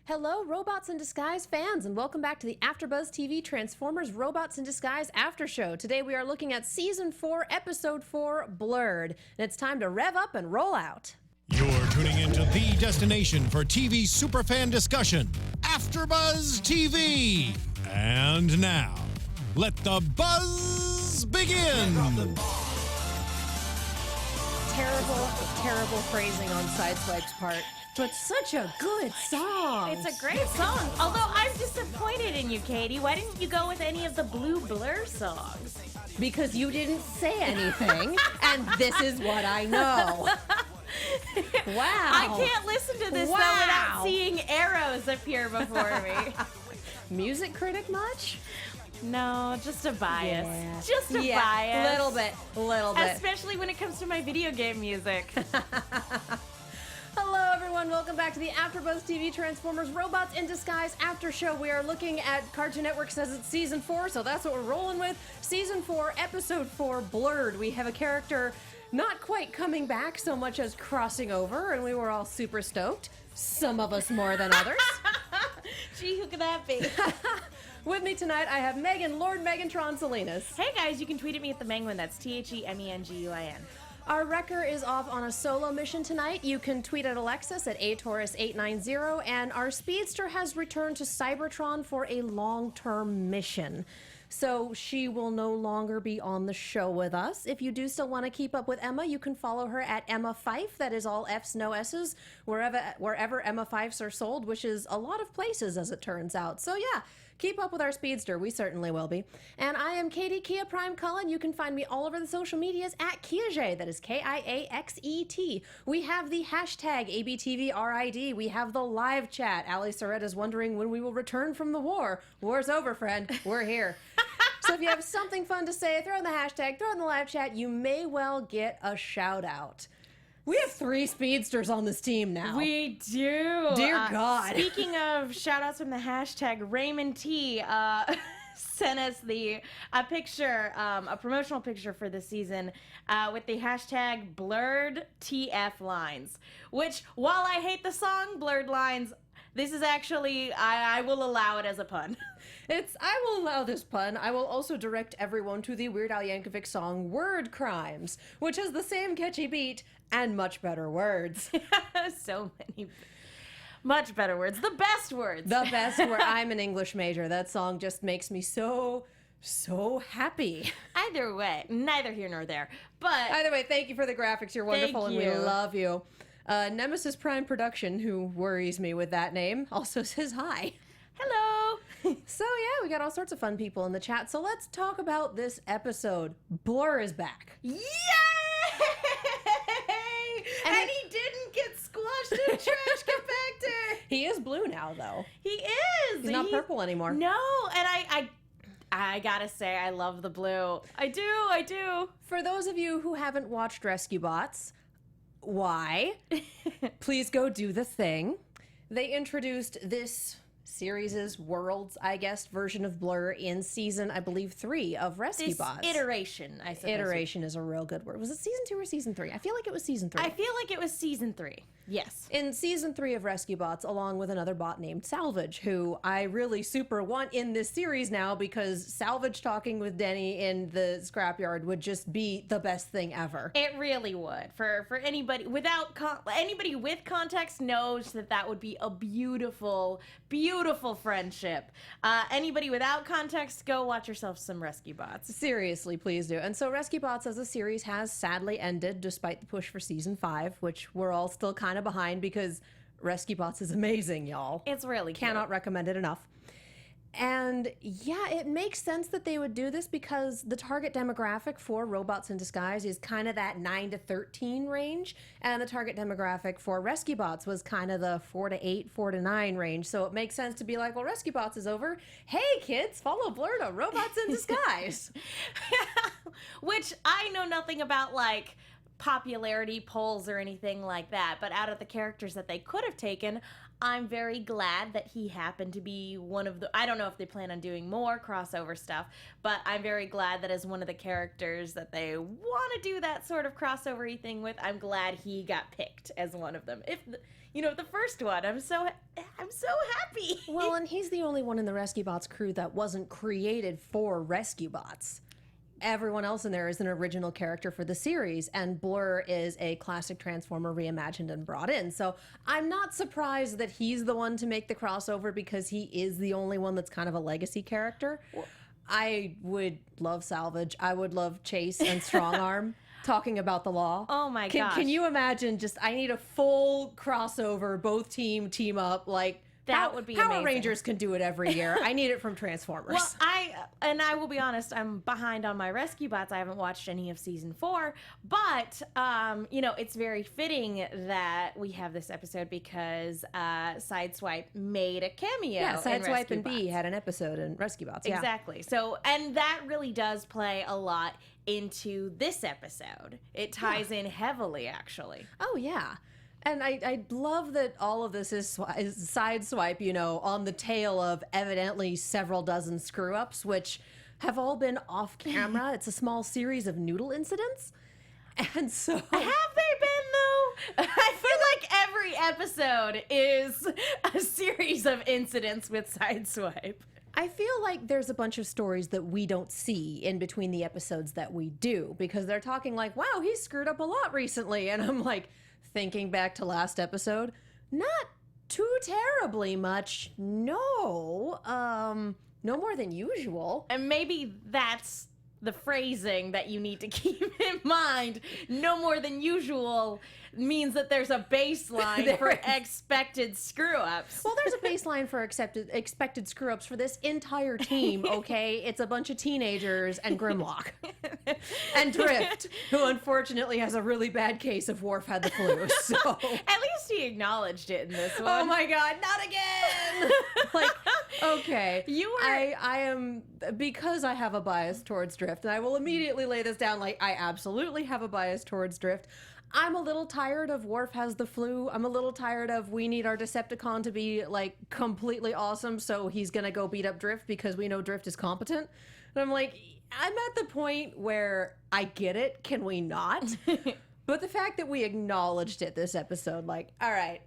Hello, Robots in Disguise fans, and welcome back to the AFTERBUZZ TV Transformers Robots in Disguise After Show. Today we are looking at Season 4, Episode 4, Blurred, and it's time to rev up and roll out. You're tuning into the destination for TV superfan discussion, AFTERBUZZ TV. And now, let the buzz begin. Terrible phrasing on Sideswipe's part. But such a good song. It's a great song. Although I'm disappointed in you, Katie. Why didn't you go with any of the Blue Blur songs? Because you didn't say anything, and this is what I know. Wow. I can't listen to this though without seeing arrows appear before me. Music critic much? No, just a bias. Yeah. Just a bias. Little bit. Especially when it comes to my video game music. Hello everyone, welcome back to the AFTERBUZZ TV Transformers Robots in Disguise After Show. We are looking at Cartoon Network says it's Season 4, so that's what we're rolling with. Season 4, Episode 4, Blurred. We have a character not quite coming back so much as crossing over, and we were all super stoked. Some of us more than others. Gee, who could that be? With me tonight, I have Megan, Lord Megantron Salinas. Hey guys, you can tweet at me at the Menguin. That's TheMenguin. Our wrecker is off on a solo mission tonight. You can tweet at Alexis at Ataurus890, and our speedster has returned to Cybertron for a long-term mission. So she will no longer be on the show with us. If you do still want to keep up with Emma, you can follow her at Emma Fife. That is all F's, no S's, wherever Emma Fifes are sold, which is a lot of places as it turns out. So yeah, keep up with our speedster. We certainly will be. And I am Katie Kia Prime Cullen. You can find me all over the social medias at Kiaxet. That is Kiaxet. We have the hashtag ABTVRID. We have the live chat. Ali Soretta is wondering when we will return from the war. War's over, friend. We're here. So if you have something fun to say, throw in the hashtag, throw in the live chat. You may well get a shout out. We have 3 speedsters on this team now. We do. Dear God. Speaking of shout outs from the hashtag, Raymond T sent us a picture, a promotional picture for this season with the hashtag blurred TF lines, which while I hate the song Blurred Lines, this is actually, I will allow it as a pun. I will allow this pun. I will also direct everyone to the Weird Al Yankovic song Word Crimes, which has the same catchy beat and much better words. So many. Much better words. The best words. The best word. I'm an English major. That song just makes me so happy. Either way, neither here nor there. But either way, thank you for the graphics. You're wonderful and we you. love you. Nemesis Prime Production, who worries me with that name, also says hi. Hello. So yeah, we got all sorts of fun people in the chat. So let's talk about this episode. Blur is back. Yay! And he didn't get squashed in a trash compactor. He is blue now, though. He is. He's not purple anymore. No, and I gotta say, I love the blue. I do. For those of you who haven't watched Rescue Bots, why? Please go do the thing. They introduced this series' worlds, I guess, version of Blur in season, I believe, 3 of Rescue Bots. Iteration, I suppose. Iteration is a real good word. Was it season 2 or season 3? I feel like it was season 3. I feel like it was season 3. Yes. In season 3 of Rescue Bots, along with another bot named Salvage, who I really super want in this series now because Salvage talking with Denny in the scrapyard would just be the best thing ever. It really would. For anybody anybody with context knows that would be a beautiful, beautiful friendship. Anybody without context, go watch yourself some Rescue Bots. Seriously, please do. And so Rescue Bots as a series has sadly ended despite the push for season 5, which we're all still kind of behind because Rescue Bots is amazing, y'all. It's really cannot recommend it enough. And yeah, it makes sense that they would do this because the target demographic for Robots in Disguise is kind of that 9 to 13 range, and the target demographic for Rescue Bots was kind of the 4 to 8, 4 to 9 range. So it makes sense to be like, well, Rescue Bots is over. Hey kids, follow Blur to Robots in Disguise. Which I know nothing about, like popularity polls or anything like that, but out of the characters that they could have taken, I'm very glad that he happened to be one of the... I don't know if they plan on doing more crossover stuff, but I'm very glad that as one of the characters that they want to do that sort of crossover-y thing with, I'm glad he got picked as one of them. If the first one, I'm so happy. Well, and he's the only one in the Rescue Bots crew that wasn't created for Rescue Bots. Everyone else in there is an original character for the series, and Blur is a classic Transformer reimagined and brought in. So I'm not surprised that he's the one to make the crossover because he is the only one that's kind of a legacy character. I would love Salvage. I would love Chase and Strongarm talking about the law. Oh my gosh. Can you imagine I need a full crossover, both team up, like... That would be Power amazing. Rangers can do it every year. I need it from Transformers. Well, I will be honest, I'm behind on my Rescue Bots. I haven't watched any of season 4, but it's very fitting that we have this episode because Sideswipe made a cameo. Yeah, Sideswipe and Bots. B had an episode in Rescue Bots. Yeah. Exactly. So, and that really does play a lot into this episode. It ties in heavily, actually. Oh, yeah. And I love that all of this is Sideswipe, on the tail of evidently several dozen screw-ups, which have all been off camera. It's a small series of noodle incidents. And so... Have they been, though? I feel like every episode is a series of incidents with Sideswipe. I feel like there's a bunch of stories that we don't see in between the episodes that we do, because they're talking like, wow, he screwed up a lot recently. And I'm like... thinking back to last episode, not too terribly much. No. No more than usual. And maybe that's the phrasing that you need to keep in mind. No more than usual means that there's a baseline for expected screw-ups. Well, there's a baseline for expected screw-ups for this entire team, okay? It's a bunch of teenagers and Grimlock. And Drift, who unfortunately has a really bad case of Worf had the flu, so... At least he acknowledged it in this one. Oh my god, not again! Like, okay. I am... Because I have a bias towards Drift, and I will immediately lay this down, like, I absolutely have a bias towards Drift. I'm a little tired of Worf has the flu. I'm a little tired of we need our Decepticon to be, like, completely awesome, so he's gonna go beat up Drift because we know Drift is competent. And I'm like, I'm at the point where I get it. Can we not? But the fact that we acknowledged it this episode, like, all right,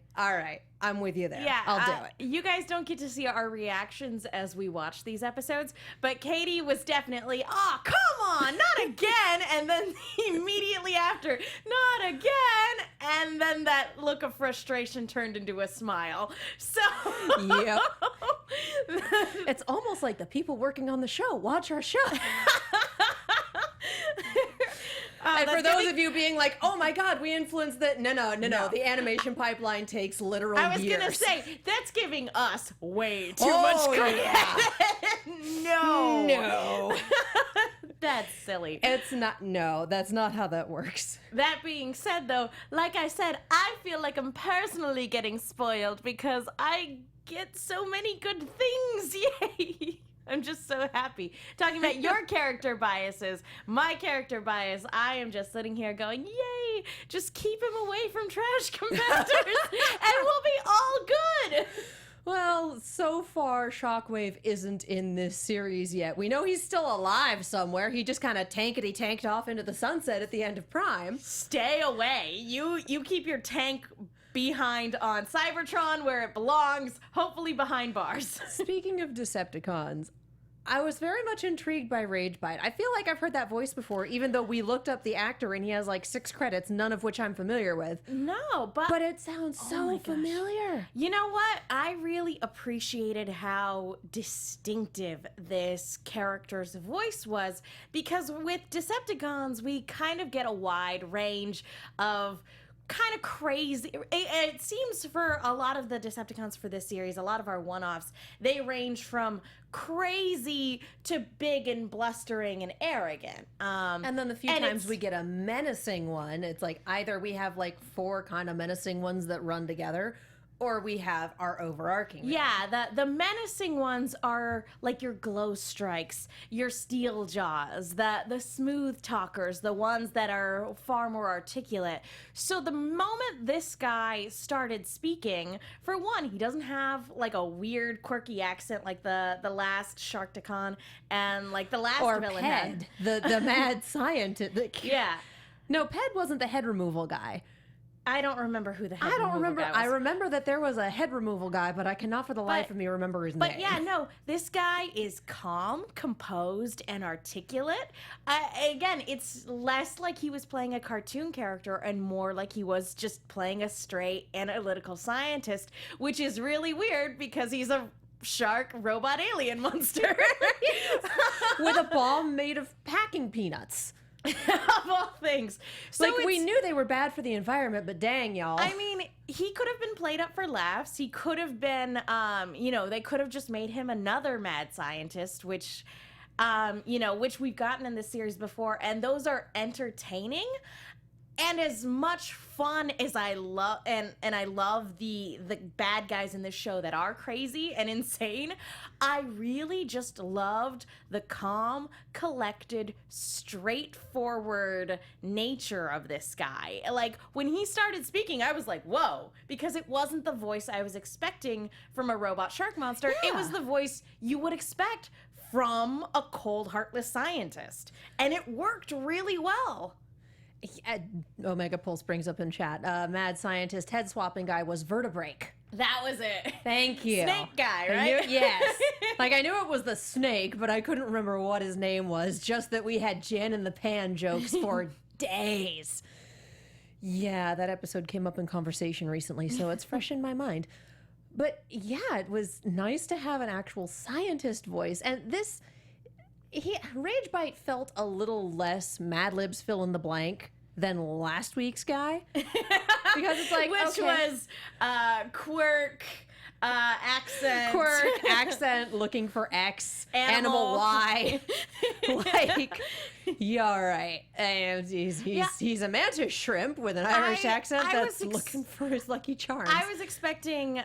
I'm with you there. Yeah, I'll do it. You guys don't get to see our reactions as we watch these episodes, but Katie was definitely, oh, come on, not again, and then immediately after, not again, and then that look of frustration turned into a smile. So, yep. It's almost like the people working on the show watch our show. And for those of you being like, oh my god, we influenced that. No. The animation pipeline takes literal years. I was going to say, that's giving us way too much credit. Yeah. No. That's silly. It's not, no, that's not how that works. That being said, though, like I said, I feel like I'm personally getting spoiled because I get so many good things. Yay. I'm just so happy. Talking about your character biases, my character bias, I am just sitting here going, yay, just keep him away from trash compactors and we'll be all good. Well, so far, Shockwave isn't in this series yet. We know he's still alive somewhere. He just kind of tanked off into the sunset at the end of Prime. Stay away. You keep your tank behind on Cybertron where it belongs, hopefully behind bars. Speaking of Decepticons, I was very much intrigued by Ragebite. I feel like I've heard that voice before, even though we looked up the actor and he has like 6 credits, none of which I'm familiar with. No, but it sounds so familiar. You know what? I really appreciated how distinctive this character's voice was, because with Decepticons, we kind of get a wide range of kind of crazy. It seems for a lot of the Decepticons for this series, a lot of our one-offs, they range from crazy to big and blustering and arrogant. And then the few times we get a menacing one, it's like either we have like 4 kind of menacing ones that run together, or we have our overarching villain. Yeah, the menacing ones are like your glow strikes, your steel jaws, the smooth talkers, the ones that are far more articulate. So the moment this guy started speaking, for one, he doesn't have like a weird quirky accent like the last Sharktacon and like the last Or villain Ped, had. the mad scientist. Yeah. No, Ped wasn't the head removal guy. I don't remember who the head I don't removal remember. guy was. I remember that there was a head removal guy, but I cannot for the life of me remember his name. But yeah, no, this guy is calm, composed, and articulate. Again, it's less like he was playing a cartoon character and more like he was just playing a straight analytical scientist, which is really weird because he's a shark robot alien monster. with a bomb made of packing peanuts. Of all things. So Like, we knew they were bad for the environment, but dang, y'all. I mean, he could have been played up for laughs. He could have been, they could have just made him another mad scientist, which, which we've gotten in this series before, and those are entertaining. And as much fun as I love, and I love the bad guys in this show that are crazy and insane, I really just loved the calm, collected, straightforward nature of this guy. Like, when he started speaking, I was like, whoa, because it wasn't the voice I was expecting from a robot shark monster. Yeah. It was the voice you would expect from a cold, heartless scientist. And it worked really well. Omega Pulse brings up in chat. Mad scientist head swapping guy was Vertebrake. That was it. Thank you. Snake guy, I right? knew, yes. Like, I knew it was the snake, but I couldn't remember what his name was. Just that we had Jan in the Pan jokes for days. Yeah, that episode came up in conversation recently, so it's fresh in my mind. But yeah, it was nice to have an actual scientist voice. And this, Ragebite felt a little less Mad Libs fill in the blank than last week's guy. Because it's like, Which was quirk, accent. looking for X, Animal. animal Y. Like, yeah, all right. And he's a mantis shrimp with an Irish accent I that's was looking for his Lucky Charms. I was expecting,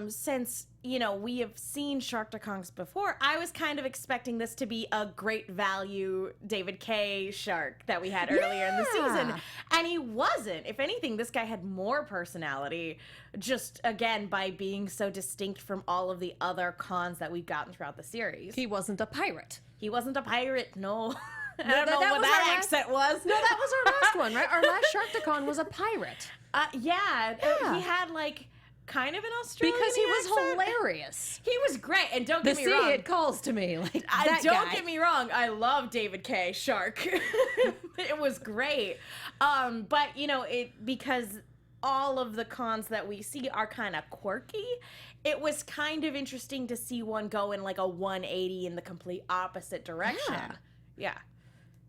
since, we have seen Sharktacons before, I was kind of expecting this to be a great value David K. shark that we had earlier in the season. And he wasn't. If anything, this guy had more personality, just, again, by being so distinct from all of the other cons that we've gotten throughout the series. He wasn't a pirate. He wasn't a pirate, no. I don't that know what was that our last- accent was. No, that was our last one, right? Our last Sharktacon was a pirate. Yeah. Yeah. He had, like, kind of an Australian Because he was accent. hilarious. He was great, and don't The get me sea, wrong. it calls to me. Like, Don't get me wrong. I love David K. Shark. It was great. But because all of the cons that we see are kind of quirky, it was kind of interesting to see one go in like a 180 in the complete opposite direction. Yeah.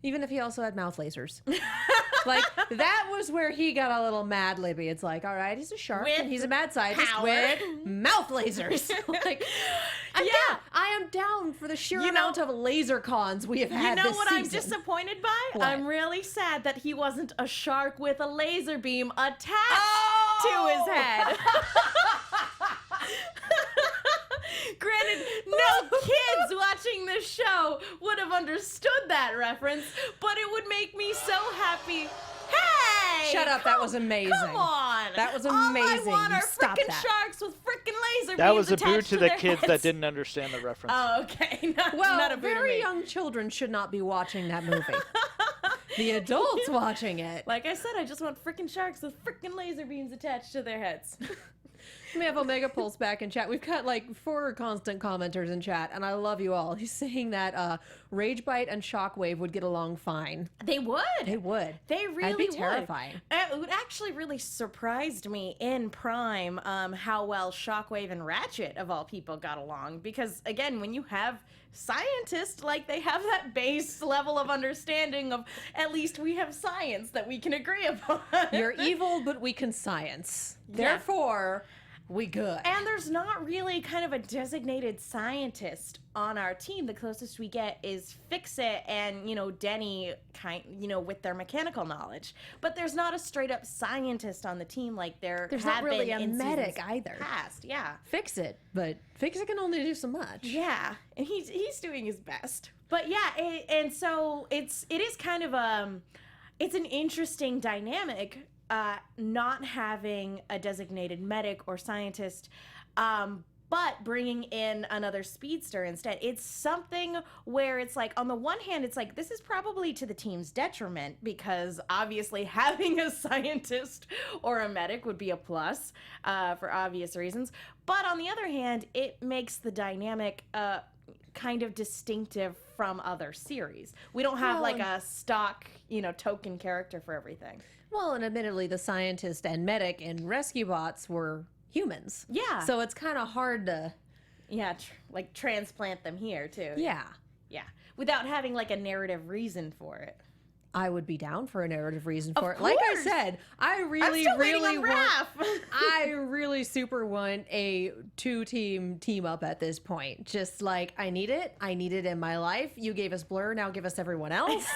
Even if he also had mouth lasers. Like, that was where he got a little mad libby. It's like, all right, he's a shark With and he's a mad scientist power. with mouth lasers. Like, Yeah. I am down for the sheer You know- amount of laser cons we have You had know this what season. I'm disappointed by? What? I'm really sad that he wasn't a shark with a laser beam attached Oh! to his head. Granted, no kids watching this show would have understood that reference, but it would make me so happy. Hey! Shut up, that was amazing. Come on! That was All I amazing. want You are stop frickin' that. sharks with frickin' laser That beams was a boo attached to the their kids that heads. didn't understand the reference. Oh, okay. Not Well, a boo to very me. young children should not be watching that movie. The adults watching it. Like I said, I just want frickin' sharks with frickin' laser beams attached to their heads. We have Omega Pulse back in chat. We've got like 4 constant commenters in chat, and I love you all. He's saying that Ragebite and Shockwave would get along fine. They would. They would. They really That'd be would. terrifying. It actually really surprised me in Prime how well Shockwave and Ratchet, of all people, got along. Because, again, when you have scientists, like, they have that base level of understanding of, at least we have science that we can agree upon. You're evil, but we can science. Yeah. Therefore, we good. And there's not really kind of a designated scientist on our team. The closest we get is Fix-It and, Denny, with their mechanical knowledge. But there's not a straight up scientist on the team like there's not really a medic either. Past, yeah. Fix-It, but Fix-It can only do so much. Yeah, and he's doing his best. But yeah, and so it is kind of it's an interesting dynamic. Not having a designated medic or scientist, but bringing in another speedster instead. It's something where it's like, on the one hand, it's like, this is probably to the team's detriment because obviously having a scientist or a medic would be a plus for obvious reasons. But on the other hand, it makes the dynamic kind of distinctive from other series. We don't have like a stock, token character for everything. Well, and admittedly, the scientist and medic in Rescue Bots were humans. Yeah. So it's kind of hard to... Yeah, transplant them here, too. Yeah. Yeah. Without having, like, a narrative reason for it. I would be down for a narrative reason for it. Course. Like I said, I really want... I really super want a two-team team-up at this point. Just like, I need it. I need it in my life. You gave us Blur, now give us everyone else.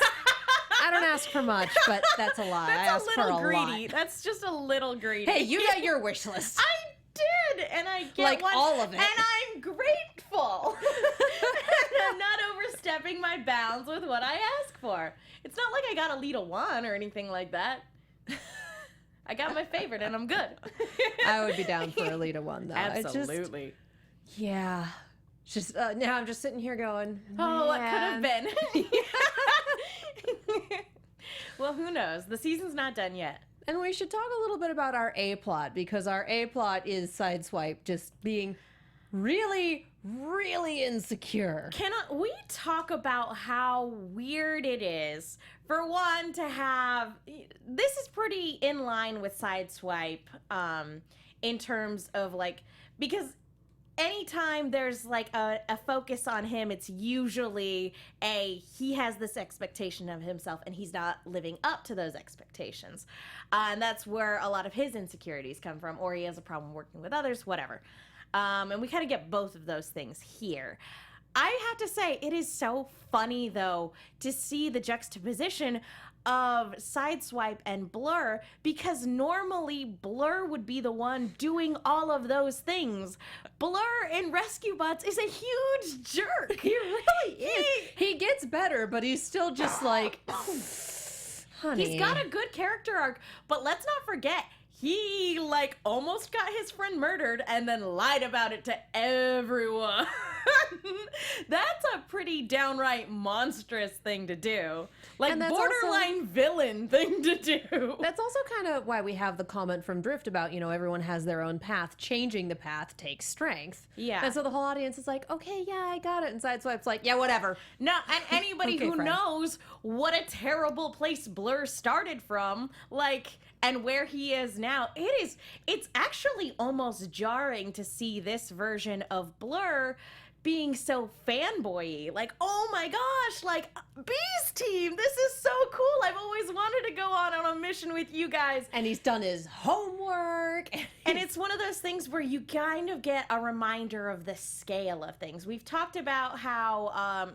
I don't ask for much, but that's a lot. I ask for a greedy. lot. That's just a little greedy. Hey, you got your wish list. I did, and I get like one, all of it, and I'm grateful. I'm not overstepping my bounds with what I ask for. It's not like I got a Lita 1 or anything like that. I got my favorite, and I'm good. I would be down for a Lita 1, though. Absolutely. Yeah. Just now I'm just sitting here going, oh, what could have been. Well, who knows? The season's not done yet. And we should talk a little bit about our A-plot, because our A-plot is Sideswipe just being really, really insecure. Cannot we talk about how weird it is, for one, to have... This is pretty in line with Sideswipe in terms of, like... Because... anytime there's like a focus on him, it's usually he has this expectation of himself and he's not living up to those expectations. And that's where a lot of his insecurities come from, or he has a problem working with others, whatever. And we kind of get both of those things here. I have to say, it is so funny, though, to see the juxtaposition of Sideswipe and Blur, because normally Blur would be the one doing all of those things. Blur in Rescue Bots is a huge jerk. He really is. He gets better, but he's still just like, honey. He's got a good character arc, but let's not forget, he, like, almost got his friend murdered and then lied about it to everyone. That's a pretty downright monstrous thing to do. Like, borderline villain thing to do. That's also kind of why we have the comment from Drift about, everyone has their own path. Changing the path takes strength. Yeah. And so the whole audience is like, okay, yeah, I got it. And Sideswipe's like, yeah, whatever. No, and anybody Okay, who friend. knows what a terrible place Blur started from, like... and where he is now, it's actually almost jarring to see this version of Blur being so fanboy-y. Like, oh my gosh, like, Bee's team, this is so cool. I've always wanted to go on a mission with you guys. And he's done his homework. And it's one of those things where you kind of get a reminder of the scale of things. We've talked about how,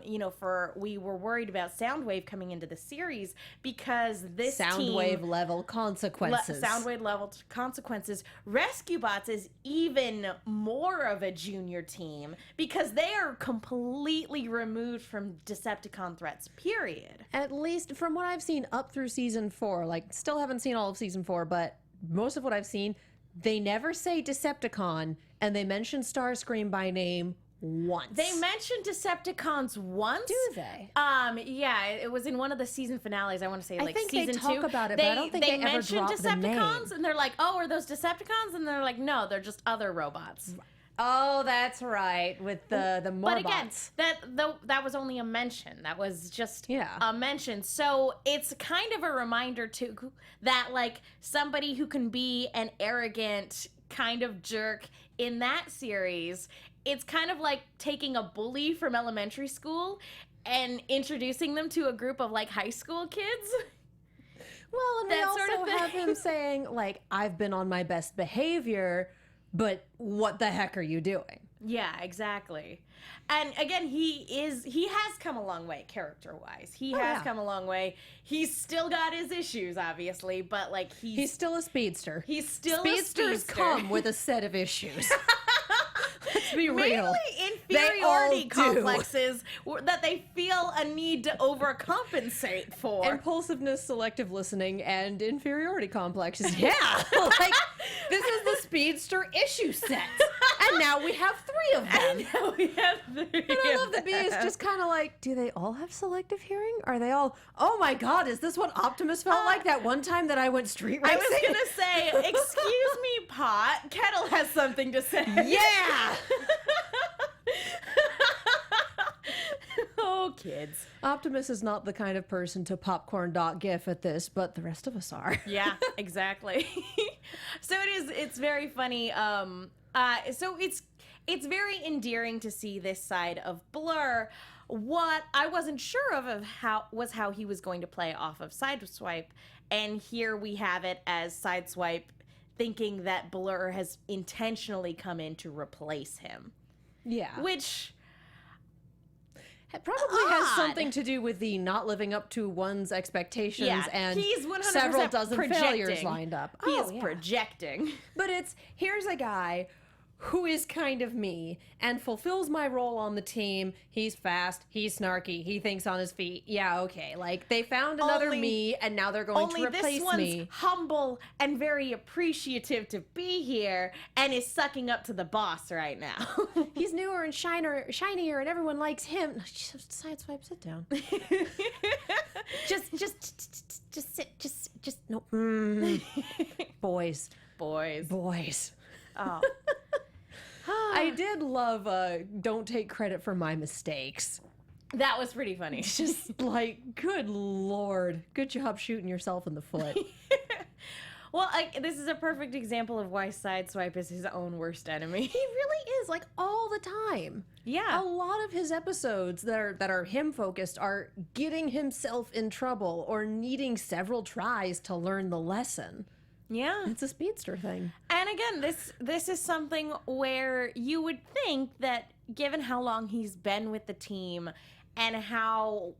we were worried about Soundwave coming into the series because this Soundwave level consequences. Soundwave level consequences. Rescue Bots is even more of a junior team because they are completely removed from Decepticon threats, period. At least from what I've seen up through season 4, like, still haven't seen all of season 4, but most of what I've seen, they never say Decepticon, and they mention Starscream by name once. They mentioned Decepticons once. Do they? Yeah, it was in one of the season finales. I want to say, like, season 2. I think they talk about it, but I don't think they ever drop the name. Decepticons, and they're like, oh, are those Decepticons? And they're like, no, they're just other robots. Oh, that's right, with the Morbots. But again, that was only a mention. That was just a mention. So it's kind of a reminder too that, like, somebody who can be an arrogant kind of jerk in that series, it's kind of like taking a bully from elementary school and introducing them to a group of, like, high school kids. Well, and they also have him saying, like, I've been on my best behavior, but what the heck are you doing? Yeah, exactly. And again, he has come a long way character-wise. He has come a long way. He's still got his issues, obviously, but like he's still a speedster. He's still Speedsters a speedster. come with a set of issues. Let's be real. Mainly inferiority complexes that they feel a need to overcompensate for. Impulsiveness, selective listening, and inferiority complexes. Yeah, like this is the speedster issue set, and now we have 3 of them. And now we have 3. And I love that B is just kind of like, do they all have selective hearing? Are they all? Oh my God, is this what Optimus felt like that one time that I went street racing? I was gonna say, excuse me, Pot. Kettle has something to say. Yeah. Oh, kids. Optimus is not the kind of person to popcorn.gif at this, but the rest of us are. Yeah, exactly. So it's very funny. So it's very endearing to see this side of Blur. What I wasn't sure of how he was going to play off of Sideswipe, and here we have it as Sideswipe thinking that Blur has intentionally come in to replace him. Yeah. Which it probably has something to do with the not living up to one's expectations and he's 100% several dozen projecting. failures lined up. He is projecting. But here's a guy who is kind of me and fulfills my role on the team. He's fast, he's snarky, he thinks on his feet. Yeah, okay. Like, they found another me, and now they're going to replace this one's me. Humble and very appreciative to be here, and is sucking up to the boss right now. He's newer and shinier, and everyone likes him. Sideswipe, sit down. just sit. No. Boys. Oh. I did love don't take credit for my mistakes. That was pretty funny. Just like, good Lord. Good job shooting yourself in the foot. Well, this is a perfect example of why Sideswipe is his own worst enemy. He really is, like, all the time. Yeah. A lot of his episodes that are him focused are getting himself in trouble or needing several tries to learn the lesson. Yeah. It's a speedster thing. And again, this is something where you would think that given how long he's been with the team and how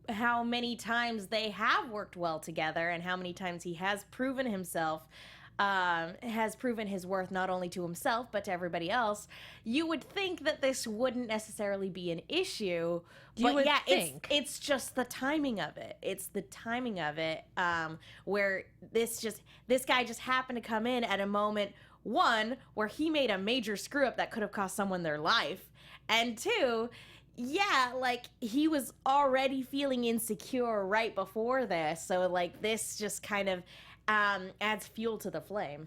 many times they have worked well together and how many times he has proven himself, has proven his worth not only to himself but to everybody else, you would think that this wouldn't necessarily be an issue. But yeah, it's just the timing of it. It's the timing of it, where this guy just happened to come in at a moment, one, where he made a major screw up that could have cost someone their life, and two, yeah, like, he was already feeling insecure right before this, so like this just kind of adds fuel to the flame.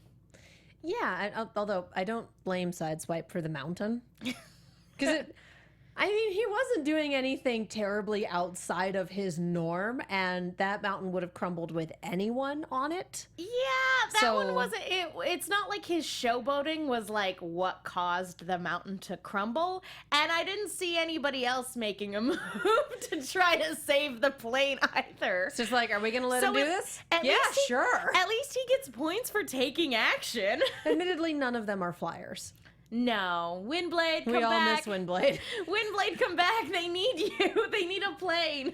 Yeah, although I don't blame Sideswipe for the mountain. Because I mean, he wasn't doing anything terribly outside of his norm, and that mountain would have crumbled with anyone on it. Yeah, that one wasn't it. It's not like his showboating was like what caused the mountain to crumble, and I didn't see anybody else making a move to try to save the plane either. It's just like, are we going to let him do this? Yeah, sure. At least he gets points for taking action. Admittedly, none of them are flyers. No. Windblade, come back. We all miss Windblade. Windblade, come back. They need you. They need a plane.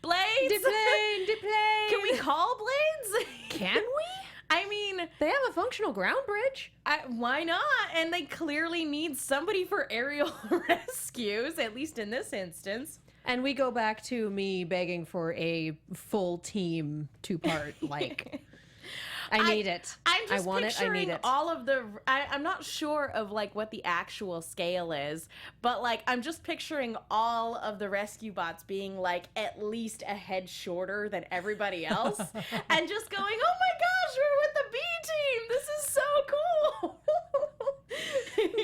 Blades? Deplane. Can we call Blades? Can we? I mean... They have a functional ground bridge. Why not? And they clearly need somebody for aerial rescues, at least in this instance. And we go back to me begging for a full team 2-part, like... I need it. I'm just I want picturing it. I need it. all of the... I'm not sure of, like, what the actual scale is, but, like, I'm just picturing all of the rescue bots being, like, at least a head shorter than everybody else, and just going, oh my gosh, we're with the B team! This is so cool!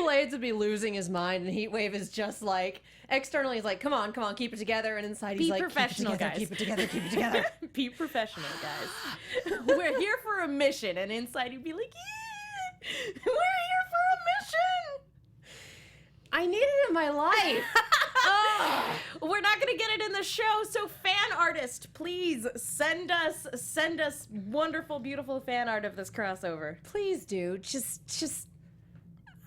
Blades would be losing his mind, and Heatwave is just, like... Externally, he's like, come on, keep it together, and inside he's like, professional, keep it together, keep it together. Be professional, guys. We're here for a mission, and inside he'd be like, yeah, we're here for a mission. I need it in my life. We're not gonna get it in the show, so fan artist, please send us wonderful, beautiful fan art of this crossover. Please do. Just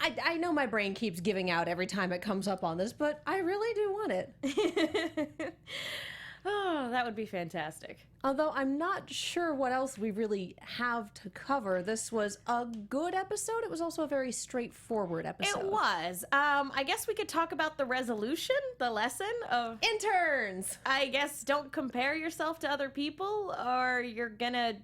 I know my brain keeps giving out every time it comes up on this, but I really do want it. Oh, that would be fantastic. Although I'm not sure what else we really have to cover. This was a good episode. It was also a very straightforward episode. It was. I guess we could talk about the resolution, the lesson of interns. I guess don't compare yourself to other people, or you're gonna,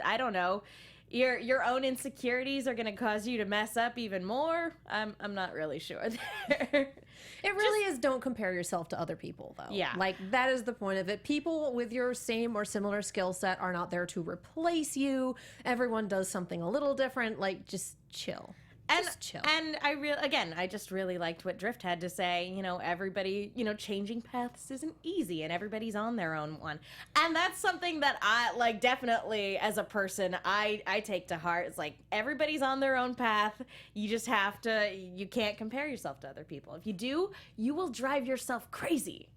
I don't know, your own insecurities are gonna cause you to mess up even more. I'm not really sure there. It really is don't compare yourself to other people, though. Yeah. Like, that is the point of it. People with your same or similar skill set are not there to replace you. Everyone does something a little different. Like, just chill. Just chill. And I just really liked what Drift had to say. You know, everybody, changing paths isn't easy, and everybody's on their own one. And that's something that I, like, definitely as a person, I take to heart. It's like, everybody's on their own path. You just have to, you can't compare yourself to other people. If you do, you will drive yourself crazy.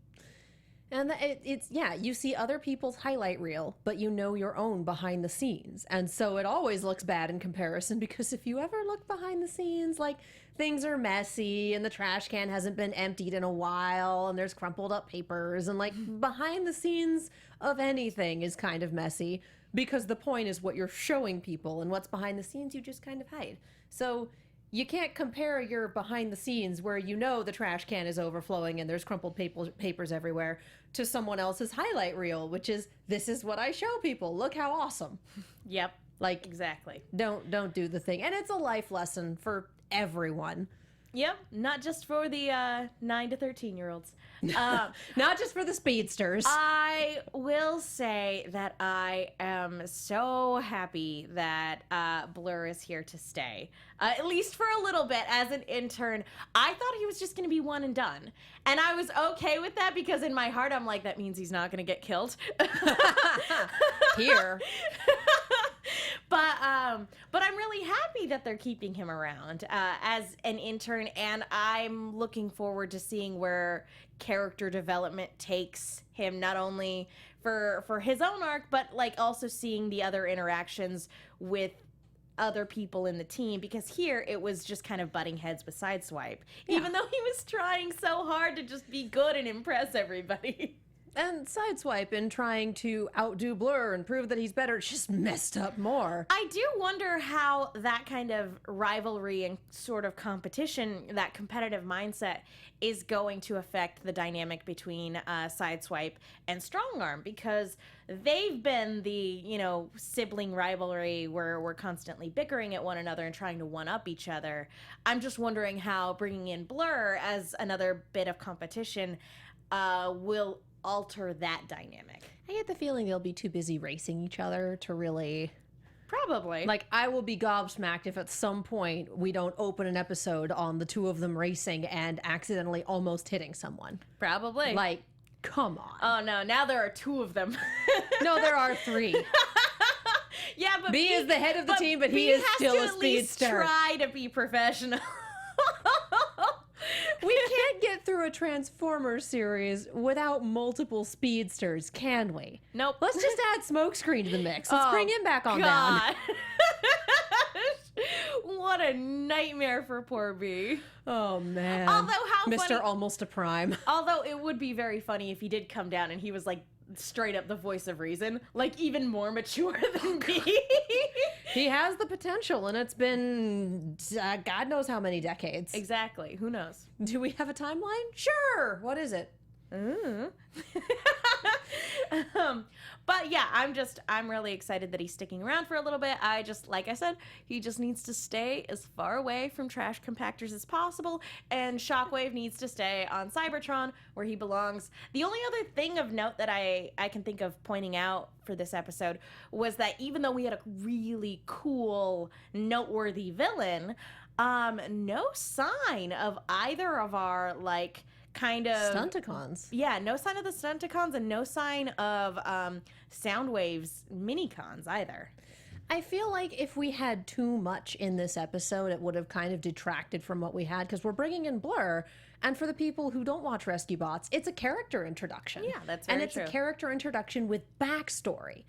And it's you see other people's highlight reel, but you know your own behind the scenes. And so it always looks bad in comparison, because if you ever look behind the scenes, like, things are messy and the trash can hasn't been emptied in a while and there's crumpled up papers, and, like, behind the scenes of anything is kind of messy, because the point is what you're showing people, and what's behind the scenes you just kind of hide. So you can't compare your behind the scenes, where you know the trash can is overflowing and there's crumpled papers everywhere, to someone else's highlight reel, which is, this is what I show people. Look how awesome. Yep. Like, Exactly. Don't do the thing. And it's a life lesson for everyone. Yep. Not just for the 9 to 13-year-olds. Not just for the speedsters. I will say that I am so happy that Blur is here to stay, at least for a little bit as an intern. I thought he was just going to be one and done, and I was okay with that, because in my heart I'm like, that means he's not going to get killed. Here. But I'm really happy that they're keeping him around as an intern, and I'm looking forward to seeing where character development takes him, not only for his own arc, but, like, also seeing the other interactions with other people in the team, because here it was just kind of butting heads with Sideswipe, even though he was trying so hard to just be good and impress everybody. And Sideswipe, in trying to outdo Blur and prove that he's better, just messed up more. I do wonder how that kind of rivalry and sort of competition, that competitive mindset, is going to affect the dynamic between Sideswipe and Strongarm, because they've been the, sibling rivalry where we're constantly bickering at one another and trying to one-up each other. I'm just wondering how bringing in Blur as another bit of competition will alter that dynamic. I get the feeling they'll be too busy racing each other to really... Probably. Like, I will be gobsmacked if at some point we don't open an episode on the two of them racing and accidentally almost hitting someone. Probably. Like, come on. Oh, no. Now there are two of them. No, there are three. Yeah, but B is the head of the team, but he is still a speedster. He has to at least try to be professional. We can't get through a Transformers series without multiple speedsters, can we? Nope. Let's just add Smokescreen to the mix. Let's bring him back on down. What a nightmare for poor B. Oh, man. Although, how Mr. funny... Almost a Prime. Although, it would be very funny if he did come down and he was, like, straight up the voice of reason, like, even more mature than B. He has the potential, and it's been God knows how many decades. Exactly. Who knows? Do we have a timeline? Sure. What is it? But yeah, I'm really excited that he's sticking around for a little bit. Like I said, he just needs to stay as far away from trash compactors as possible, and Shockwave needs to stay on Cybertron where he belongs. The only other thing of note that I can think of pointing out for this episode was that even though we had a really cool, noteworthy villain, no sign of either of our, like, kind of Stunticons. Yeah, no sign of the Stunticons, and no sign of Soundwave's minicons either. I feel like if we had too much in this episode, it would have kind of detracted from what we had, because we're bringing in Blur, and for the people who don't watch Rescue Bots, it's a character introduction. Yeah, that's very true. And it's a character introduction with backstory.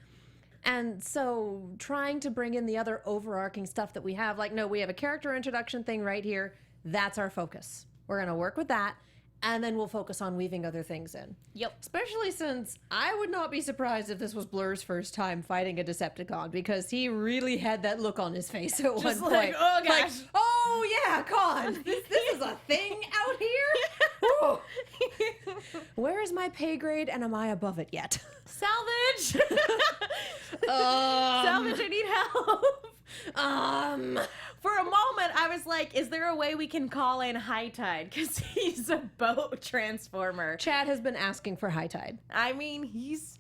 And so trying to bring in the other overarching stuff that we have, like, no, we have a character introduction thing right here. That's our focus. We're going to work with that. And then we'll focus on weaving other things in. Yep. Especially since I would not be surprised if this was Blur's first time fighting a Decepticon, because he really had that look on his face at one point. Like, oh gosh. Like, oh yeah, Con, this is a thing out here? Where is my pay grade and am I above it yet? Salvage! Salvage, I need help. For a moment, I was like, is there a way we can call in High Tide? Because he's a boat transformer. Chad has been asking for High Tide. I mean, he's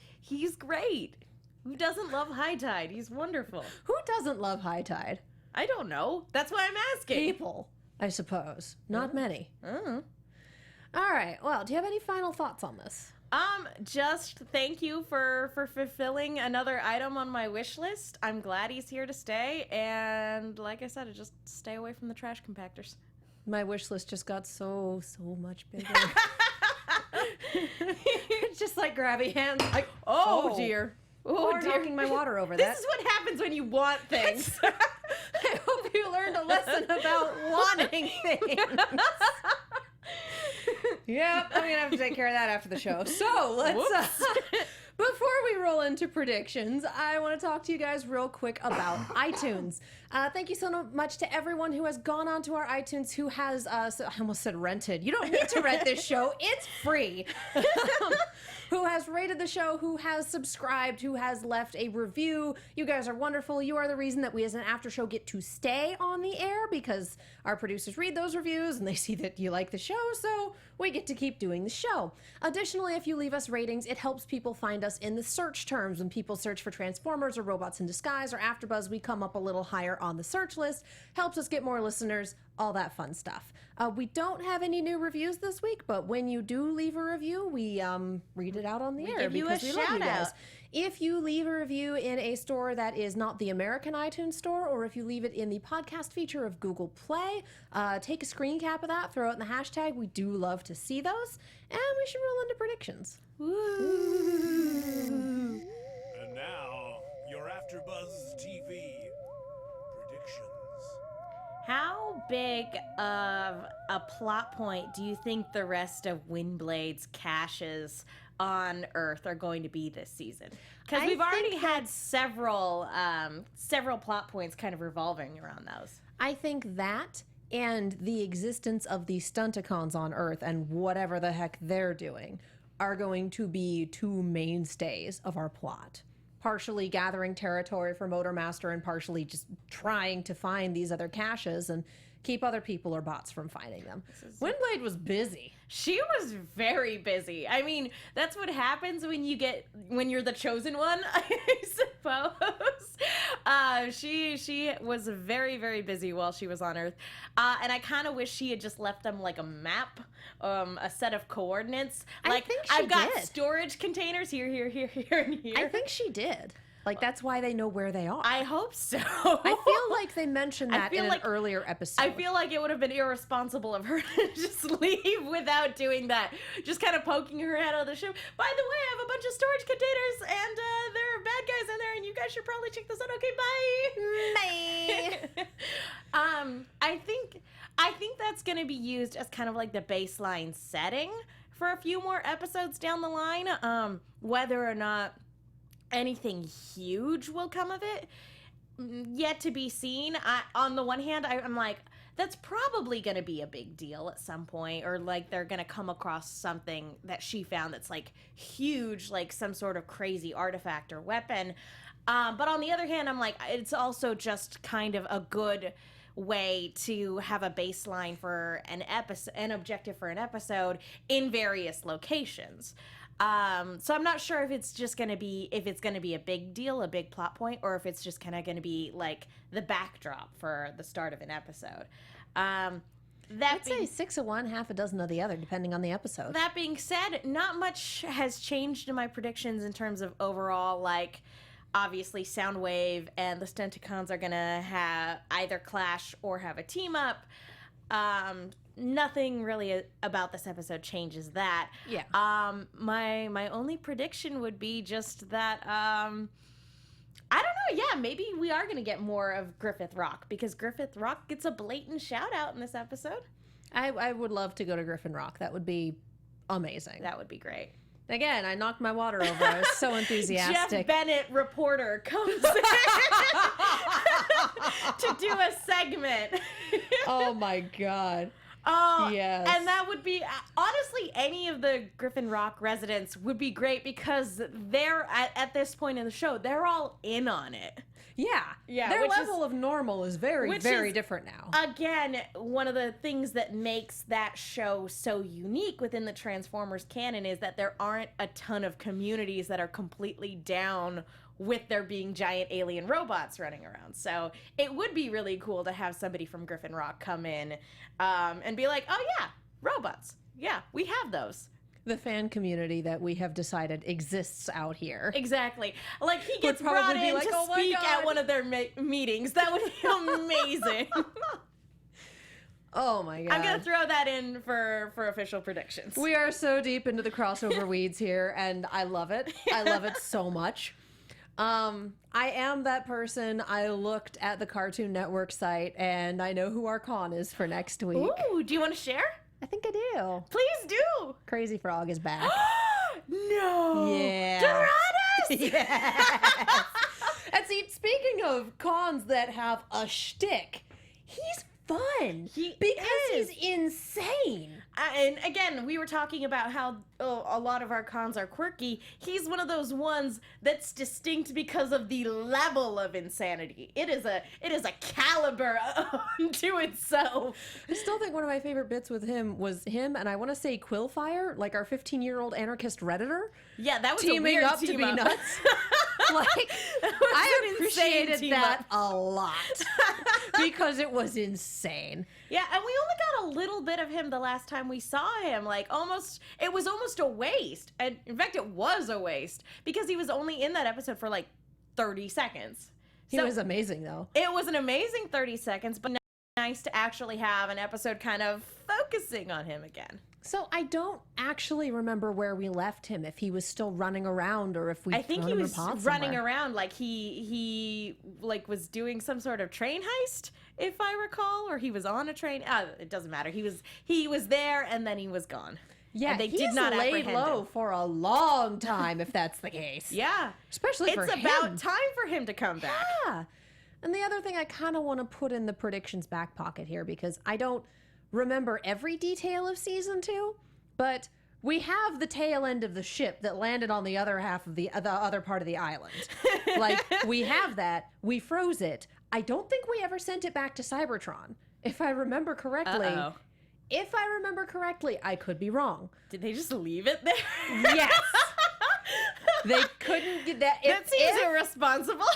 great. Who doesn't love High Tide? He's wonderful. Who doesn't love High Tide? I don't know. That's why I'm asking. People, I suppose. Not many. All right. Well, do you have any final thoughts on this? Just thank you for fulfilling another item on my wish list. I'm glad he's here to stay, and like I said, just stay away from the trash compactors. My wish list just got so much bigger. It's just like grabby hands. Like, oh dear. Oh Or dear. knocking my water over. That. This is what happens when you want things. I hope you learned a lesson about wanting things. Yep, I'm gonna have to take care of that after the show. So let's before we roll into predictions, I want to talk to you guys real quick about iTunes. Thank you so much to everyone who has gone onto our iTunes, who has I almost said rented. You don't need to rent this show; it's free. Who has rated the show, who has subscribed, who has left a review. You guys are wonderful. You are the reason that we as an after show get to stay on the air, because our producers read those reviews and they see that you like the show, so we get to keep doing the show. Additionally, if you leave us ratings, it helps people find us in the search terms. When people search for Transformers or Robots in Disguise or AfterBuzz, we come up a little higher on the search list, helps us get more listeners, all that fun stuff. We don't have any new reviews this week, but when you do leave a review, we read it out on the air give you because a we love you shout guys. out. If you leave a review in a store that is not the American iTunes store, or if you leave it in the podcast feature of Google Play, take a screen cap of that, throw it in the hashtag. We do love to see those, and we should roll into predictions. Woo. And now, your AfterBuzz TV predictions. How big of a plot point do you think the rest of Windblade's caches on Earth are going to be this season? Because we've already had several plot points kind of revolving around those. I think that and the existence of the Stunticons on Earth and whatever the heck they're doing are going to be two mainstays of our plot. Partially gathering territory for Motormaster and partially just trying to find these other caches and keep other people or bots from finding them. Windblade was busy. She was very busy. I mean, that's what happens when you're the chosen one, I suppose. She was very, very busy while she was on Earth. And I kind of wish she had just left them like a map, a set of coordinates. Like, I think she I've got did. storage containers here, and here. I think she did. Like, that's why they know where they are. I hope so. I feel like they mentioned that in an earlier episode. I feel like it would have been irresponsible of her to just leave without doing that. Just kind of poking her head out of the ship. By the way, I have a bunch of storage containers, and there are bad guys in there, and you guys should probably check this out. Okay, bye. Bye. I think that's going to be used as kind of like the baseline setting for a few more episodes down the line. Whether or not anything huge will come of it, yet to be seen. On the one hand, I'm like, that's probably going to be a big deal at some point, or like they're going to come across something that she found that's like huge, like some sort of crazy artifact or weapon. But on the other hand, I'm like, it's also just kind of a good way to have a baseline for an objective for an episode in various locations. So I'm not sure if it's going to be a big deal, a big plot point, or if it's just kind of going to be like the backdrop for the start of an episode. I'd say 6 of one, half a dozen of the other, depending on the episode. That being said, not much has changed in my predictions in terms of overall, like, obviously Soundwave and the Stunticons are going to have either clash or have a team up. Nothing really about this episode changes that. Yeah. My only prediction would be just that I don't know. Yeah, maybe we are going to get more of Griffith Rock because Griffith Rock gets a blatant shout out in this episode. I would love to go to Griffin Rock. That would be amazing. That would be great. Again, I knocked my water over. I was so enthusiastic. Jeff Bennett, reporter, comes in to do a segment. Oh my God. Oh, yes. And that would be, honestly, any of the Griffin Rock residents would be great because they're, at this point in the show, they're all in on it. Yeah. Their level of normal is very, very different now. Again, one of the things that makes that show so unique within the Transformers canon is that there aren't a ton of communities that are completely down with there being giant alien robots running around. So it would be really cool to have somebody from Griffin Rock come in and be like, oh yeah, robots. Yeah, we have those. The fan community that we have decided exists out here. Exactly. Like, he gets brought in like, to oh speak at one of their meetings. That would be amazing. Oh my God. I'm going to throw that in for official predictions. We are so deep into the crossover weeds here, and I love it. I love it so much. I am that person. I looked at the Cartoon Network site, and I know who our con is for next week. Ooh, do you want to share? I think I do. Please do. Crazy Frog is back. No. Yeah. Doratus! Yes. And see, speaking of cons that have a shtick, he's fun. Because he's insane. And again, we were talking about how a lot of our cons are quirky. He's one of those ones that's distinct because of the level of insanity. It is a caliber unto itself. I still think one of my favorite bits with him was him, and I want to say Quillfire, like our 15-year-old anarchist Redditor. Yeah, that was teaming a weird up team to be up. nuts. Like, I appreciated that a lot because it was insane. Yeah, and we only got a little bit of him the last time we saw him. Like, it was almost a waste. And in fact, it was a waste because he was only in that episode for like 30 seconds. He was amazing, though. It was an amazing 30 seconds, but nice to actually have an episode kind of focusing on him again. So I don't actually remember where we left him, if he was still running around or if we I think he was running somewhere. around like he like was doing some sort of train heist, if I recall, or he was on a train. It doesn't matter. He was there and then he was gone. Yeah, and they he's did not laid apprehend low him. for a long time, if that's the case. Yeah, especially for him. It's about time for him to come back. Yeah. And the other thing I kind of want to put in the predictions back pocket here, because I don't remember every detail of season 2, but we have the tail end of the ship that landed on the other half of the other part of the island. Like, we have that. We froze it. I don't think we ever sent it back to Cybertron, if I remember correctly. Uh-oh. If I remember correctly, I could be wrong. Did they just leave it there? Yes. They couldn't get that. That seems irresponsible.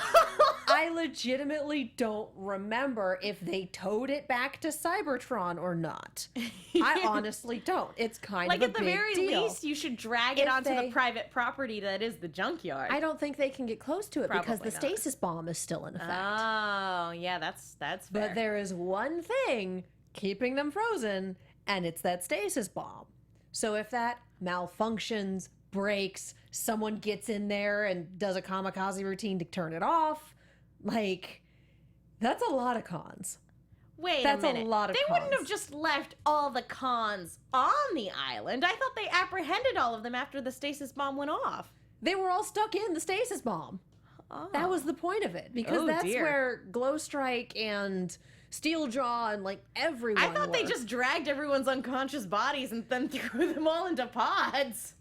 I legitimately don't remember if they towed it back to Cybertron or not. I honestly don't. It's kind like of a at the big very deal. least, you should drag it onto the private property that is the junkyard. I don't think they can get close to it because Probably the not. stasis bomb is still in effect. Oh, yeah, that's fair. But there is one thing keeping them frozen, and it's that stasis bomb. So if that malfunctions, breaks, someone gets in there and does a kamikaze routine to turn it off, like, that's a lot of cons. Wait That's a minute. a lot of They cons. wouldn't have just left all the cons on the island. I thought they apprehended all of them after the stasis bomb went off. They were all stuck in the stasis bomb. Oh. That was the point of it, because Oh, that's dear. where Glowstrike and Steeljaw and like everyone I thought they were. just dragged everyone's unconscious bodies and then threw them all into pods.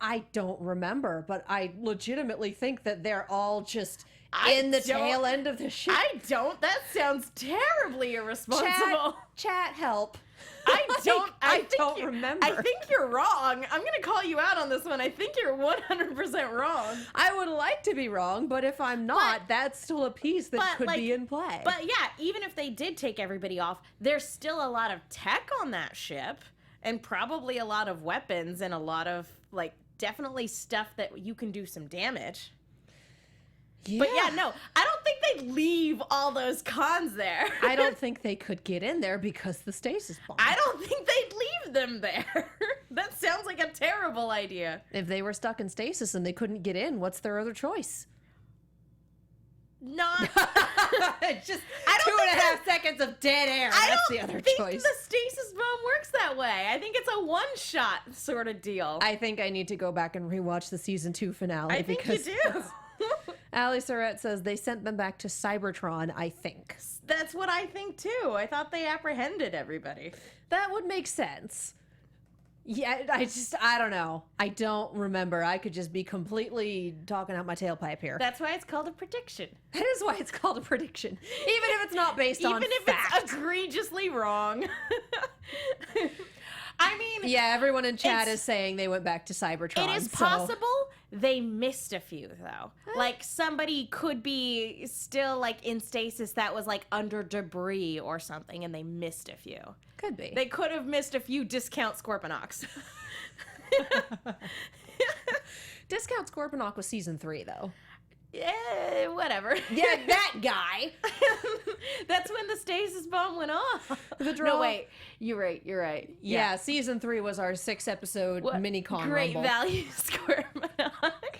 I don't remember, but I legitimately think that they're all just I in the don't- tail end of the ship. I don't. That sounds terribly irresponsible. Chat, help. I don't. I think don't you- remember. I think you're wrong. I'm gonna call you out on this one. I think you're 100% wrong. I would like to be wrong, but if I'm not, that's still a piece that could be in play. But yeah, even if they did take everybody off, there's still a lot of tech on that ship, and probably a lot of weapons, and a lot of like definitely stuff that you can do some damage. But yeah, no, I don't think they'd leave all those cons there. I don't think they could get in there because the stasis bomb. I don't think they'd leave them there. That sounds like a terrible idea. If they were stuck in stasis and they couldn't get in, what's their other choice? not. Just I don't 2.5 seconds of dead air. That's the other think choice. the stasis bomb works that way. I think it's a one-shot sort of deal. I think I need to go back and rewatch the season 2 finale. I think you do. Ali Surratt says they sent them back to Cybertron, I think. That's what I think too. I thought they apprehended everybody. That would make sense. Yeah, I don't know. I don't remember. I could just be completely talking out my tailpipe here. That's why it's called a prediction. That is why it's called a prediction. Even if it's not based on Even if fact. it's egregiously wrong. I mean... Yeah, everyone in chat is saying they went back to Cybertron. It is possible they missed a few, though. Like, somebody could be still, like, in stasis that was, like, under debris or something, and they missed a few. Could be. They could have missed a few discount Scorponocks. Discount Scorponok was season 3, though. Yeah, whatever. Yeah, that guy. That's when the stasis bomb went off. No, wait. You're right. Yeah, season 3 was our 6-episode mini-con Great rumble. value Scorponok.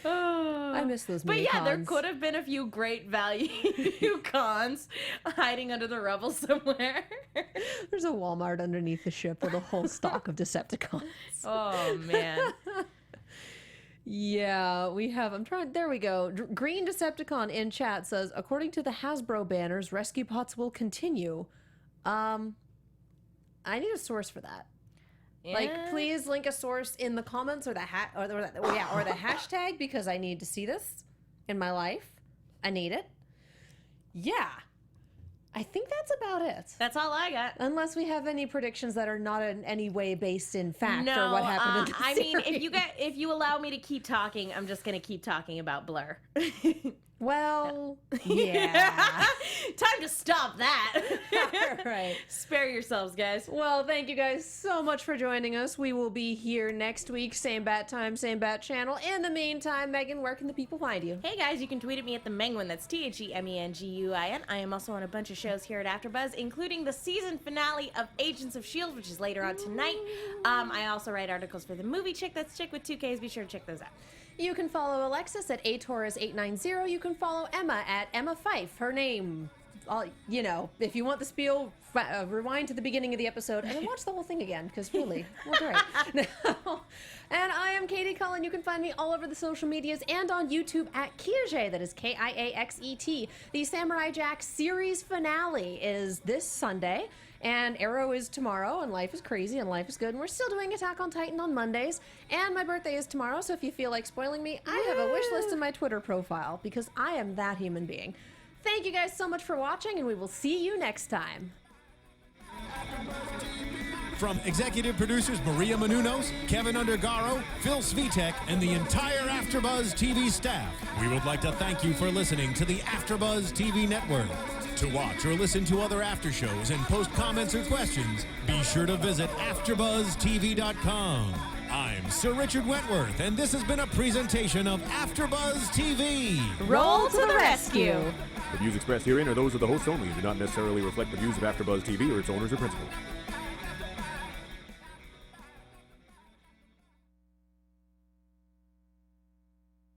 I miss those But mini-cons. yeah, there could have been a few great value cons hiding under the rubble somewhere. There's a Walmart underneath the ship with a whole stock of Decepticons. Oh, man. Yeah, we have. There we go. Green Decepticon in chat says, according to the Hasbro banners, rescue pots will continue. I need a source for that. Like, please link a source in the comments or the hashtag, because I need to see this in my life. I need it. Yeah. I think that's about it. That's all I got. Unless we have any predictions that are not in any way based in fact or what happened in the mean, series. if you allow me to keep talking, I'm just going to keep talking about Blur. Well, yeah. Time to stop that. All right. Spare yourselves, guys. Well, thank you guys so much for joining us. We will be here next week, same bat time, same bat channel. In the meantime, Megan, where can the people find you? Hey guys, you can tweet at me at the Menguin. That's TheMenguin. I am also on a bunch of shows here at AfterBuzz, including the season finale of Agents of S.H.I.E.L.D., which is later on tonight. I also write articles for the movie Chick. That's Chick with 2 Ks. Be sure to check those out. You can follow Alexis at ATaurus890. You can follow Emma at Emma Fife. Her name, you know, if you want the spiel, rewind to the beginning of the episode and then watch the whole thing again, because really, we're great. And I am Katie Cullen. You can find me all over the social medias and on YouTube at Kiaxet. That is Kiaxet. The Samurai Jack series finale is this Sunday. And Arrow is tomorrow, and Life is Crazy, and Life is Good, and we're still doing Attack on Titan on Mondays. And my birthday is tomorrow, so if you feel like spoiling me, I have a wish list in my Twitter profile, because I am that human being. Thank you guys so much for watching, and we will see you next time. From executive producers Maria Menounos, Kevin Undergaro, Phil Svitek, and the entire AfterBuzz TV staff, we would like to thank you for listening to the AfterBuzz TV network. To watch or listen to other after shows and post comments or questions, be sure to visit AfterBuzzTV.com. I'm Sir Richard Wentworth, and this has been a presentation of AfterBuzz TV. Roll to the rescue. The views expressed herein are those of the hosts only and do not necessarily reflect the views of AfterBuzz TV or its owners or principals.